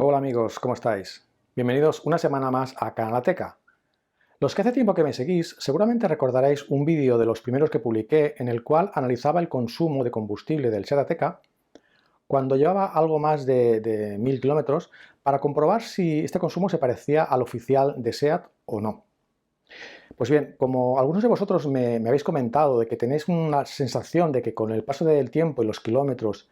Hola amigos, ¿cómo estáis? Bienvenidos una semana más a Canalateca. Los que hace tiempo que me seguís seguramente recordaréis un vídeo de los primeros que publiqué en el cual analizaba el consumo de combustible del SEAT Ateca cuando llevaba algo más de 1000 kilómetros para comprobar si este consumo se parecía al oficial de SEAT o no. Pues bien, como algunos de vosotros me habéis comentado de que tenéis una sensación de que con el paso del tiempo y los kilómetros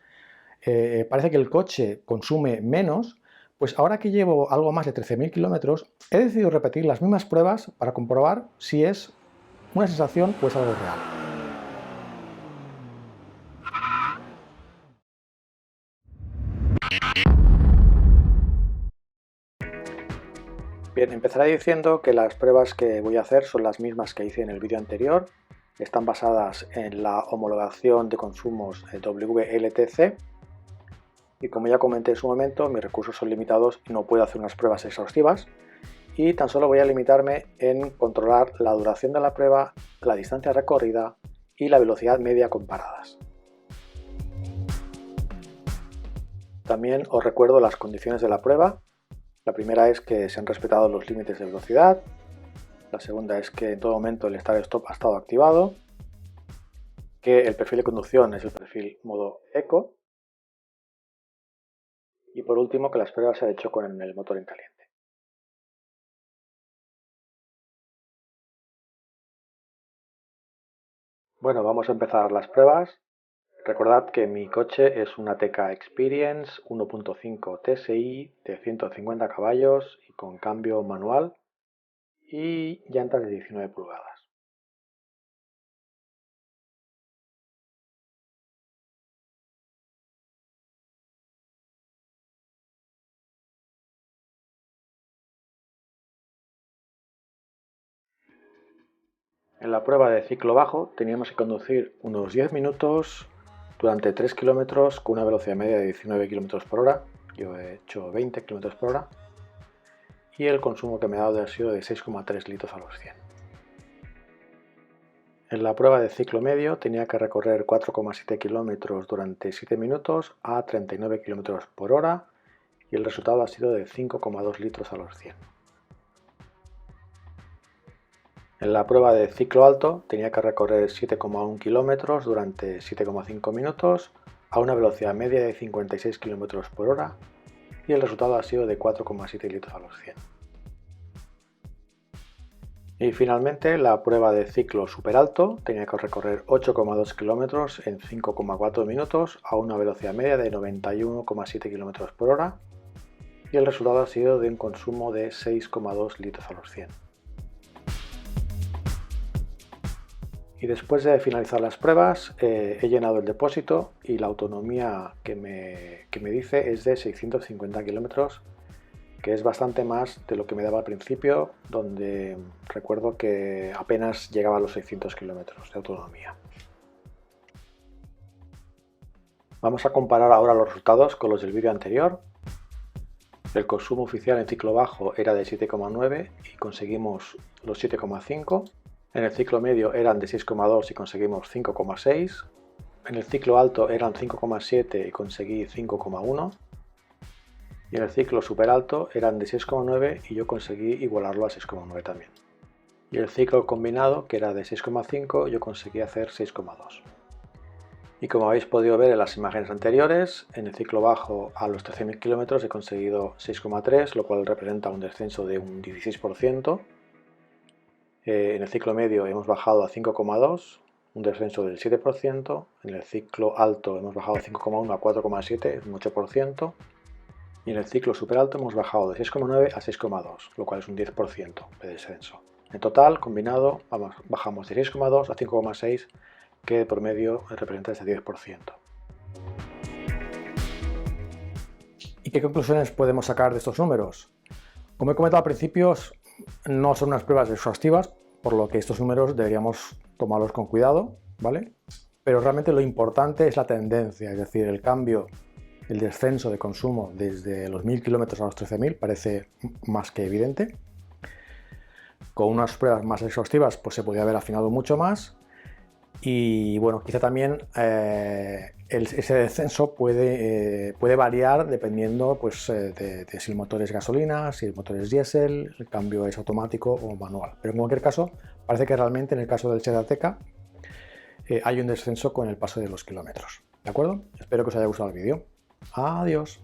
parece que el coche consume menos, pues ahora que llevo algo más de 13.000 kilómetros, he decidido repetir las mismas pruebas para comprobar si es una sensación o es algo real. Bien, empezaré diciendo que las pruebas que voy a hacer son las mismas que hice en el vídeo anterior. Están basadas en la homologación de consumos WLTC. Y como ya comenté en su momento, mis recursos son limitados y no puedo hacer unas pruebas exhaustivas. Y tan solo voy a limitarme en controlar la duración de la prueba, la distancia recorrida y la velocidad media comparadas. También os recuerdo las condiciones de la prueba. La primera es que se han respetado los límites de velocidad. La segunda es que en todo momento el start stop ha estado activado, que el perfil de conducción es el perfil modo eco y por último que las pruebas se han hecho con el motor en caliente. Bueno, vamos a empezar las pruebas. Recordad que mi coche es una Ateca Experience 1.5 TSI de 150 caballos y con cambio manual y llantas de 19 pulgadas. En la prueba de ciclo bajo teníamos que conducir unos 10 minutos durante 3 kilómetros con una velocidad media de 19 km por hora. Yo he hecho 20 km por hora y el consumo que me ha dado ha sido de 6,3 litros a los 100. En la prueba de ciclo medio tenía que recorrer 4,7 kilómetros durante 7 minutos a 39 km por hora y el resultado ha sido de 5,2 litros a los 100. En la prueba de ciclo alto tenía que recorrer 7,1 kilómetros durante 7,5 minutos a una velocidad media de 56 km por hora y el resultado ha sido de 4,7 litros a los 100. Y finalmente la prueba de ciclo super alto tenía que recorrer 8,2 kilómetros en 5,4 minutos a una velocidad media de 91,7 km por hora y el resultado ha sido de un consumo de 6,2 litros a los 100. Y después de finalizar las pruebas he llenado el depósito y la autonomía que me dice es de 650 kilómetros, que es bastante más de lo que me daba al principio, donde recuerdo que apenas llegaba a los 600 kilómetros de autonomía. Vamos a comparar ahora los resultados con los del vídeo anterior. El consumo oficial en ciclo bajo era de 7,9 y conseguimos los 7,5. En el ciclo medio eran de 6,2 y conseguimos 5,6. En el ciclo alto eran 5,7 y conseguí 5,1. Y en el ciclo super alto eran de 6,9 y yo conseguí igualarlo a 6,9 también. Y el ciclo combinado, que era de 6,5, yo conseguí hacer 6,2. Y como habéis podido ver en las imágenes anteriores, en el ciclo bajo a los 13.000 kilómetros he conseguido 6,3, lo cual representa un descenso de un 16%. En el ciclo medio hemos bajado a 5,2, un descenso del 7%. En el ciclo alto hemos bajado de 5,1 a 4,7, un 8%. Y en el ciclo super alto hemos bajado de 6,9 a 6,2, lo cual es un 10% de descenso. En total, combinado, bajamos de 6,2 a 5,6, que de promedio representa ese 10%. ¿Y qué conclusiones podemos sacar de estos números? Como he comentado al principio, no son unas pruebas exhaustivas, por lo que estos números deberíamos tomarlos con cuidado, ¿vale? Pero realmente lo importante es la tendencia, es decir, el cambio, el descenso de consumo desde los 1000 kilómetros a los 13.000 parece más que evidente. Con unas pruebas más exhaustivas pues se podría haber afinado mucho más y bueno, quizá también ese descenso puede variar dependiendo pues, de si el motor es gasolina, si el motor es diésel, el cambio es automático o manual. Pero en cualquier caso, parece que realmente en el caso del Seat Ateca hay un descenso con el paso de los kilómetros. ¿De acuerdo? Espero que os haya gustado el vídeo. Adiós.